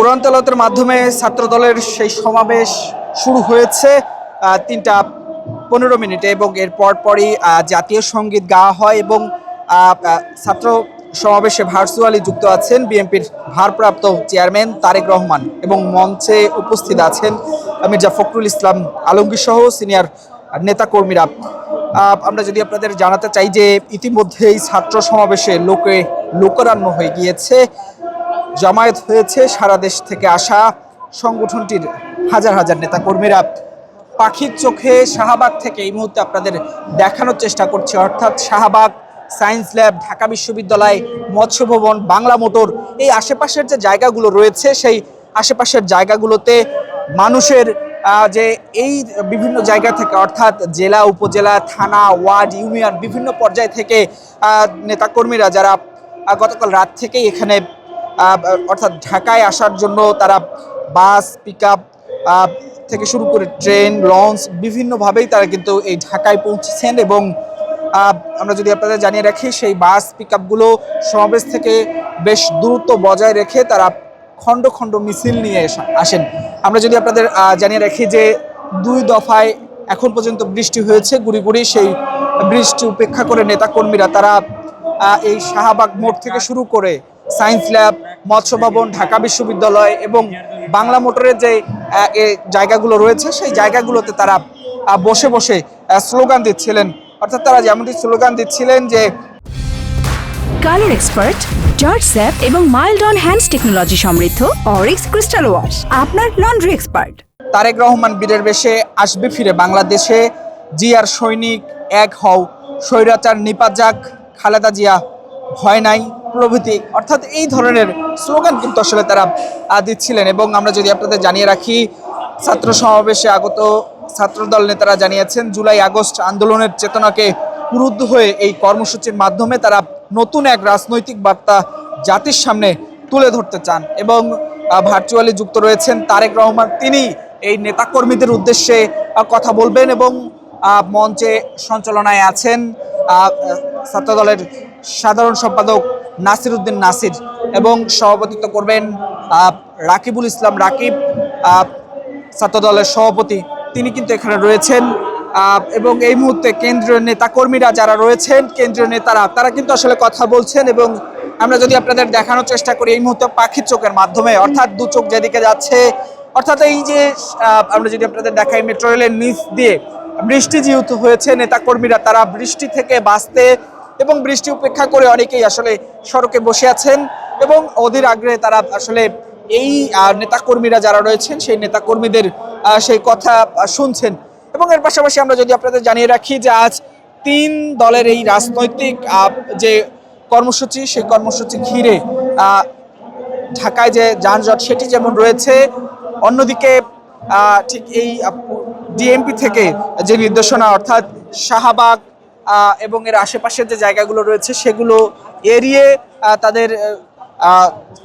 কোরআন তেলাওয়াতের মাধ্যমে ছাত্রদলের সেই সমাবেশ শুরু হয়েছে 3টা 15 মিনিটে এবং এর পরপরই জাতীয় সঙ্গীত গাওয়া হয় এবং ছাত্র সমাবেশে ভার্চুয়ালি যুক্ত আছেন বিএনপির ভারপ্রাপ্ত চেয়ারম্যান তারেক রহমান এবং মঞ্চে উপস্থিত আছেন মির্জা ফখরুল ইসলাম আলমগীর সহ সিনিয়র নেতাকর্মীরা। আমরা যদি আপনাদের জানাতে চাই যে ইতিমধ্যেই ছাত্র সমাবেশে লোকারণ্য হয়ে গিয়েছে, জামায়াত হয়েছে সারা দেশ থেকে আসা সংগঠনটির হাজার হাজার নেতাকর্মীরা। পাখির চোখে শাহবাগ থেকে এই মুহূর্তে আপনাদের দেখানোর চেষ্টা করছে, অর্থাৎ শাহবাগ, সায়েন্স ল্যাব, ঢাকা বিশ্ববিদ্যালয়, মৎস্য ভবন, বাংলা মোটর, এই আশেপাশের যে জায়গাগুলো রয়েছে সেই আশেপাশের জায়গাগুলোতে মানুষের যে এই বিভিন্ন জায়গা থেকে অর্থাৎ জেলা, উপজেলা, থানা, ওয়ার্ড, ইউনিয়ন বিভিন্ন পর্যায় থেকে নেতাকর্মীরা যারা গতকাল রাত থেকেই এখানে অর্থাৎ ঢাকায় আসার জন্য তারা বাস, পিকআপ থেকে শুরু করে ট্রেন, লঞ্চ বিভিন্নভাবেই তারা কিন্তু এই ঢাকায় পৌঁছেছেন এবং আমরা যদি আপনাদের জানিয়ে রাখি সেই বাস পিকআপগুলো সমাবেশ থেকে বেশ দূরত্ব বজায় রেখে তারা খণ্ড খণ্ড মিছিল নিয়ে আসেন। আমরা যদি আপনাদের জানিয়ে রাখি যে 2 দফায় এখন পর্যন্ত বৃষ্টি হয়েছে গুড়ি গুড়ি, সেই বৃষ্টি উপেক্ষা করে নেতাকর্মীরা তারা এই শাহবাগ মোড় থেকে শুরু করে সায়েন্স ল্যাব, মৎস্য ভবন, ঢাকা বিশ্ববিদ্যালয় এবং বাংলা মোটরের যে জায়গাগুলো রয়েছে সেই জায়গাগুলোতে তারা বসে বসে স্লোগান দিচ্ছিলেন। অর্থাৎ তারা যেমনটি স্লোগান দিচ্ছিলেন যে কালার এক্সপার্ট, জর্জ স্যাপ এবং মাইল্ড অন হ্যান্ডস টেকনোলজি সমৃদ্ধ অরিক্স ক্রিস্টাল ওয়াশ আপনার লন্ড্রি এক্সপার্ট। তারেক রহমান বীরের বেশে আসবে ফিরে বাংলাদেশে, জিয়ার সৈনিক এক হও, স্বৈরাচার নিপাত যাক, খালেদা জিয়া ভয় নাই প্রভৃতি, অর্থাৎ এই ধরনের স্লোগান কিন্তু আসলে তারা দিচ্ছিলেন। এবং আমরা যদি আপনাদের জানিয়ে রাখি ছাত্র সমাবেশে আগত ছাত্রদল নেতারা জানিয়েছেন জুলাই আগস্ট আন্দোলনের চেতনাকে পুরুদ্ধ হয়ে এই কর্মসূচির মাধ্যমে তারা নতুন এক রাজনৈতিক বার্তা জাতির সামনে তুলে ধরতে চান এবং ভার্চুয়ালি যুক্ত রয়েছেন তারেক রহমান। তিনি এই নেতাকর্মীদের উদ্দেশ্যে কথা বলবেন এবং মঞ্চে সঞ্চালনায় আছেন ছাত্রদলের সাধারণ সম্পাদক নাসির উদ্দিন নাসির এবং সভাপতিত্ব করবেন রাকিবুল ইসলাম রাকিব, ছাত্রদলের সভাপতি, তিনি কিন্তু এখানে রয়েছেন। এবং এই মুহূর্তে কেন্দ্রীয় নেতাকর্মীরা যারা রয়েছেন, কেন্দ্রীয় নেতারা তারা কিন্তু আসলে কথা বলছেন এবং আমরা যদি আপনাদের দেখানোর চেষ্টা করি এই মুহূর্তে পাখির চোখের মাধ্যমে, অর্থাৎ দু চোখ যেদিকে যাচ্ছে, অর্থাৎ এই যে আমরা যদি আপনাদের দেখাই মেট্রো রেলের নিচ দিয়ে বৃষ্টি যেহেতু হয়েছে, নেতাকর্মীরা তারা বৃষ্টি থেকে বাঁচতে এবং বৃষ্টি উপেক্ষা করে অনেকেই আসলে সড়কে বসে আছেন এবং অধীর আগ্রহে তারা আসলে এই নেতাকর্মীরা যারা রয়েছেন সেই নেতাকর্মীদের সেই কথা শুনছেন। এবং এর পাশাপাশি আমরা যদি আপনাদের জানিয়ে রাখি যে আজ 3 দলের এই রাজনৈতিক যে কর্মসূচি সেই কর্মসূচি ঘিরে ঢাকায় যে যানজট সেটি যেমন রয়েছে, অন্যদিকে ঠিক এই ডিএমপি থেকে যে নির্দেশনা অর্থাৎ শাহবাগ এবং এর আশেপাশের যে জায়গাগুলো রয়েছে সেগুলো এড়িয়ে তাদের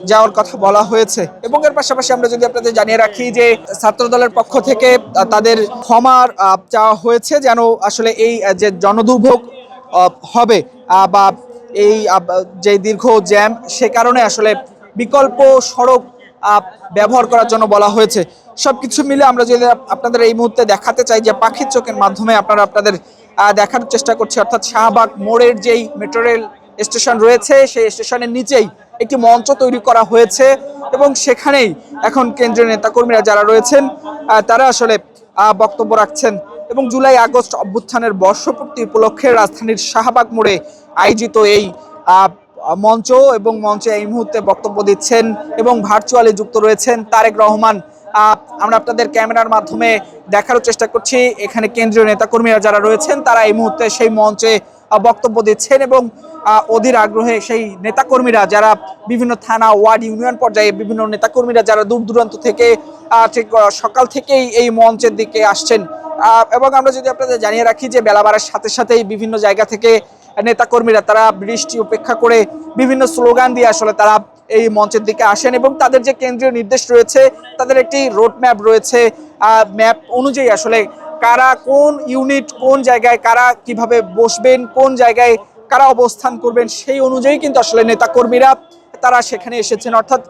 যাওয়ার কথা বলা হয়েছে। এবং এর পাশাপাশি আমরা যদি আপনাদের জানিয়ে রাখি যে ছাত্রদলের পক্ষ থেকে তাদের ক্ষমার চাওয়া হয়েছে যেন আসলে এই যে জনদুর্ভোগ হবে বা এই যে দীর্ঘ জ্যাম সে কারণে আসলে বিকল্প সড়ক ব্যবহার করার জন্য বলা হয়েছে। সবকিছু মিলে আমরা যদি আপনাদের এই মুহূর্তে দেখাতে চাই যে পাখির চোখের মাধ্যমে আপনাদের দেখানোর চেষ্টা করছি, অর্থাৎ শাহবাগ মোড়ের যেই মেট্রো রেল স্টেশন রয়েছে সেই স্টেশনের নিচেই একটি মঞ্চ তৈরি করা হয়েছে এবং সেখানেই এখন কেন্দ্রীয় নেতাকর্মীরা যারা রয়েছেন তারা আসলে বক্তব্য রাখছেন। এবং জুলাই আগস্ট অভ্যুত্থানের বর্ষপূর্তি উপলক্ষে রাজধানীর শাহবাগ মোড়ে আয়োজিত এই মঞ্চ এবং মঞ্চে এই মুহূর্তে বক্তব্য দিচ্ছেন এবং ভার্চুয়ালি যুক্ত রয়েছেন তারেক রহমান। আমরা আপনাদের ক্যামেরার মাধ্যমে দেখার চেষ্টা করছি এখানে কেন্দ্রীয় নেতাকর্মীরা যারা রয়েছেন তারা এই মুহূর্তে সেই মঞ্চে বক্তব্য দিচ্ছেন এবং অধীর আগ্রহে সেই নেতাকর্মীরা যারা বিভিন্ন থানা, ওয়ার্ড, ইউনিয়ন পর্যায়ে বিভিন্ন নেতাকর্মীরা যারা দূর দূরান্ত থেকে ঠিক সকাল থেকেই এই মঞ্চের দিকে আসছেন। এবং আমরা যদি আপনাদের জানিয়ে রাখি যে বেলা বাড়ার সাথে সাথেই বিভিন্ন জায়গা থেকে নেতাকর্মীরা তারা বৃষ্টি উপেক্ষা করে বিভিন্ন স্লোগান দিয়ে আসলে তারা এই মঞ্চের দিকে আসেন এবং তাদের যে কেন্দ্রীয় নির্দেশ রয়েছে তাদের একটি রোড ম্যাপ রয়েছে, ম্যাপ অনুযায়ী আসলে কারা কোন ইউনিট কোন জায়গায় কারা কিভাবে বসবেন, কোন জায়গায় কারা অবস্থান করবেন সেই অনুযায়ী কিন্তু আসলে নেতাকর্মীরা তারা সেখানে এসেছেন। অর্থাৎ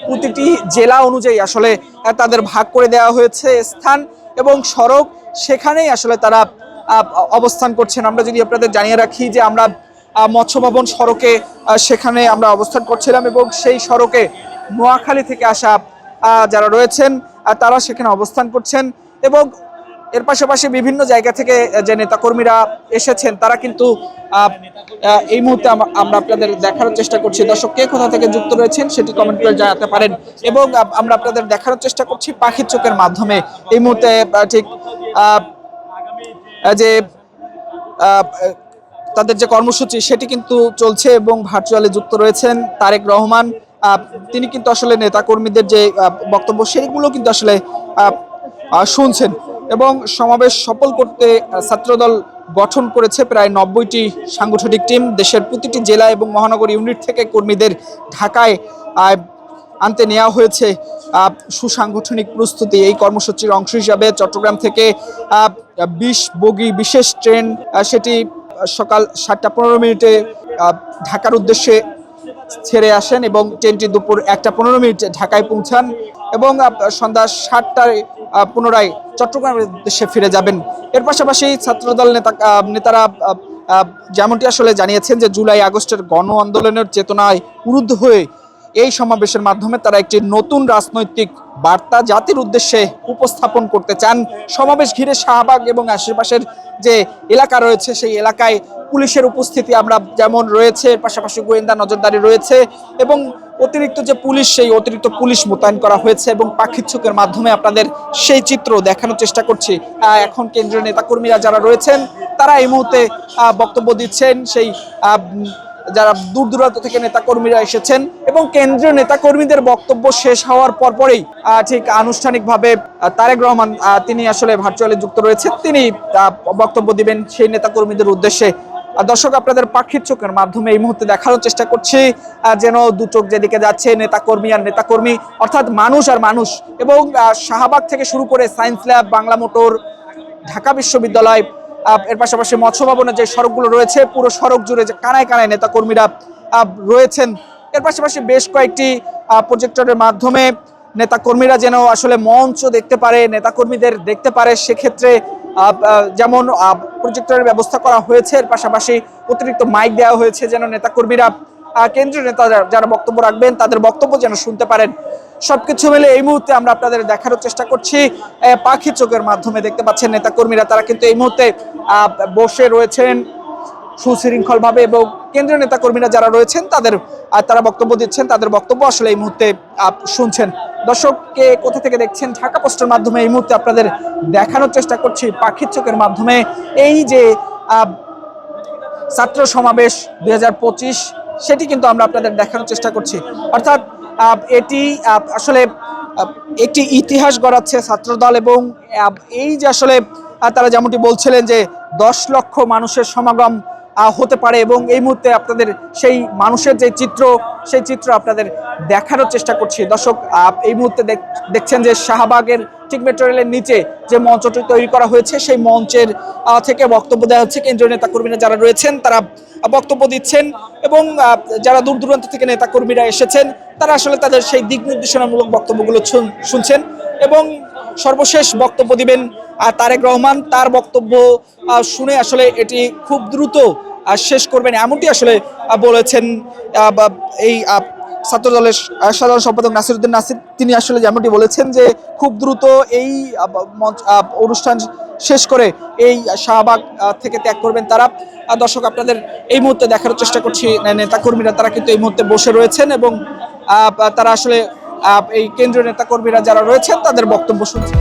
প্রতিটি জেলা অনুযায়ী আসলে তাদের ভাগ করে দেওয়া হয়েছে স্থান এবং সড়ক, সেখানেই আসলে তারা অবস্থান করছেন। আমরা যদি আপনাদের জানিয়ে রাখি যে আমরা মৎস্য ভবন সড়কে সেখানে আমরা অবস্থান করছিলাম এবং সেই সড়কে নোয়াখালী থেকে আসা যারা রয়েছেন তারা সেখানে অবস্থান করছেন এবং এর পাশাপাশি বিভিন্ন জায়গা থেকে যে নেতাকর্মীরা এসেছেন তারা কিন্তু এই মুহূর্তে আমরা আপনাদের দেখানোর চেষ্টা করছি। দর্শক কে কোথা থেকে যুক্ত রয়েছেন সেটি কমেন্ট করে জানাতে পারেন এবং আমরা আপনাদের দেখানোর চেষ্টা করছি পাখির চোখের মাধ্যমে এই মুহূর্তে ঠিক যে তাদের যে কর্মসূচি সেটি কিন্তু চলছে এবং ভার্চুয়ালি যুক্ত রয়েছেন তারেক রহমান। তিনি কিন্তু আসলে নেতাকর্মীদের যে বক্তব্য সেগুলো কিন্তু আসলে শুনছেন এবং সমাবেশ সফল করতে ছাত্রদল গঠন করেছে প্রায় 90টি সাংগঠনিক টিম। দেশের প্রতিটি জেলা এবং মহানগর ইউনিট থেকে কর্মীদের ঢাকায় আনতে নেওয়া হয়েছে সুসাংগঠনিক প্রস্তুতি। এই কর্মসূচির অংশ হিসাবে চট্টগ্রাম থেকে 20 বগি বিশেষ ট্রেন সেটি সকাল 7টা 15 মিনিটে ঢাকার উদ্দেশ্যে ছেড়ে আসেন এবং ট্রেনটি দুপুর 1টা 15 মিনিটে ঢাকায় পৌঁছান এবং সন্ধ্যা 7টায় পুনরায় চট্টগ্রামের উদ্দেশ্যে ফিরে যাবেন। এর পাশাপাশি ছাত্রদল নেতারা যেমনটি আসলে জানিয়েছেন যে জুলাই আগস্টের গণ আন্দোলনের চেতনায় উরুদ্ধ হয়ে এই সমাবেশের মাধ্যমে তারা একটি নতুন রাজনৈতিক বার্তা জাতির উদ্দেশ্যে উপস্থাপন করতে চান। সমাবেশ ঘিরে শাহবাগ এবং আশেপাশের যে এলাকা রয়েছে সেই এলাকায় পুলিশের উপস্থিতি আমরা যেমন রয়েছে, পাশাপাশি গোয়েন্দা নজরদারি রয়েছে এবং অতিরিক্ত যে পুলিশ সেই অতিরিক্ত পুলিশ মোতায়েন করা হয়েছে এবং পাখির চোখের মাধ্যমে আপনাদের সেই চিত্র দেখানোর চেষ্টা করছি। এখন কেন্দ্রীয় নেতাকর্মীরা যারা রয়েছেন তারা এই মুহূর্তে বক্তব্য দিচ্ছেন, সেই যারা দূর দূরান্ত থেকে নেতাকর্মীরা এসেছেন এবং কেন্দ্রীয় নেতাকর্মীদের বক্তব্য শেষ হওয়ার পরপরই ঠিক আনুষ্ঠানিকভাবে তারেক রহমান তিনি আসলে ভার্চুয়ালি যুক্ত রয়েছেন, তিনি বক্তব্য দিবেন সেই নেতাকর্মীদের উদ্দেশ্যে। দর্শক আপনাদের পাখির চোখের মাধ্যমে এই মুহূর্তে দেখানোর চেষ্টা করছি যেন দু চোখ যেদিকে যাচ্ছে নেতাকর্মী আর নেতাকর্মী, অর্থাৎ মানুষ আর মানুষ এবং শাহবাগ থেকে শুরু করে science lab, Bangla motor, Dhaka বিশ্ববিদ্যালয়, এর পাশাপাশি মৎস্য ভবনের যে সড়কগুলো রয়েছে পুরো সড়ক জুড়ে যে কানায় কানায় নেতাকর্মীরা রয়েছেন। এর পাশাপাশি বেশ কয়েকটি প্রজেক্টরের মাধ্যমে নেতাকর্মীরা যেন আসলে মঞ্চ দেখতে পারে, নেতাকর্মীদের দেখতে পারে, সেক্ষেত্রে যেমন প্রজেক্টরের ব্যবস্থা করা হয়েছে। এর পাশাপাশি অতিরিক্ত মাইক দেওয়া হয়েছে যেন নেতাকর্মীরা কেন্দ্রীয় নেতা যারা বক্তব্য রাখবেন তাদের বক্তব্য যেন শুনতে পারেন। সবকিছু মিলে এই মুহূর্তে আমরা আপনাদের দেখানোর চেষ্টা করছি পাখির চোখের মাধ্যমে। দেখতে পাচ্ছেন নেতাকর্মীরা তারা কিন্তু এই মুহূর্তে বসে রয়েছেন সুশৃঙ্খলভাবে এবং কেন্দ্রীয় নেতাকর্মীরা যারা রয়েছেন তারা বক্তব্য দিচ্ছেন, তাদের বক্তব্য আসলে এই মুহূর্তে শুনছেন। দর্শককে কোথা থেকে দেখছেন ঢাকা পোস্টের মাধ্যমে এই মুহূর্তে আপনাদের দেখানোর চেষ্টা করছি পাখির চোখের মাধ্যমে এই যে ছাত্র সমাবেশ 2025 সেটি কিন্তু আমরা আপনাদের দেখানোর চেষ্টা করছি। অর্থাৎ এটি আসলে একটি ইতিহাস গড়াচ্ছে ছাত্রদল এবং এই যে আসলে তারা যেমনটি বলছিলেন যে 10 লক্ষ মানুষের সমাগম হতে পারে এবং এই মুহূর্তে আপনাদের সেই মানুষের যে চিত্র সেই চিত্র আপনাদের দেখানোর চেষ্টা করছি। দর্শক এই মুহূর্তে দেখছেন যে শাহবাগের ঠিক মেট্রো রেলের নিচে যে মঞ্চটি তৈরি করা হয়েছে সেই মঞ্চের থেকে বক্তব্য দেওয়া হচ্ছে। কেন্দ্রীয় নেতাকর্মীরা যারা রয়েছেন তারা বক্তব্য দিচ্ছেন এবং যারা দূর দূরান্ত থেকে নেতাকর্মীরা এসেছেন তারা আসলে তাদের সেই দিক নির্দেশনামূলক বক্তব্যগুলো শুনছেন এবং সর্বশেষ বক্তব্য দিবেন তারেক রহমান। তার বক্তব্য শুনে আসলে এটি খুব দ্রুত শেষ করবেন এমনটি আসলে বলেছেন এই ছাত্রদলের সাধারণ সম্পাদক নাসিরউদ্দিন নাসির। তিনি আসলে যেমনটি বলেছেন যে খুব দ্রুত এই অনুষ্ঠান শেষ করে এই শাহবাগ থেকে ত্যাগ করবেন তারা। দর্শক আপনাদের এই মুহূর্তে দেখার চেষ্টা করছি নেতাকর্মীরা তারা কিন্তু এই মুহূর্তে বসে রয়েছেন এবং তারা আসলে এই কেন্দ্রীয় নেতাকর্মীরা যারা রয়েছেন তাদের বক্তব্য শুনছেন।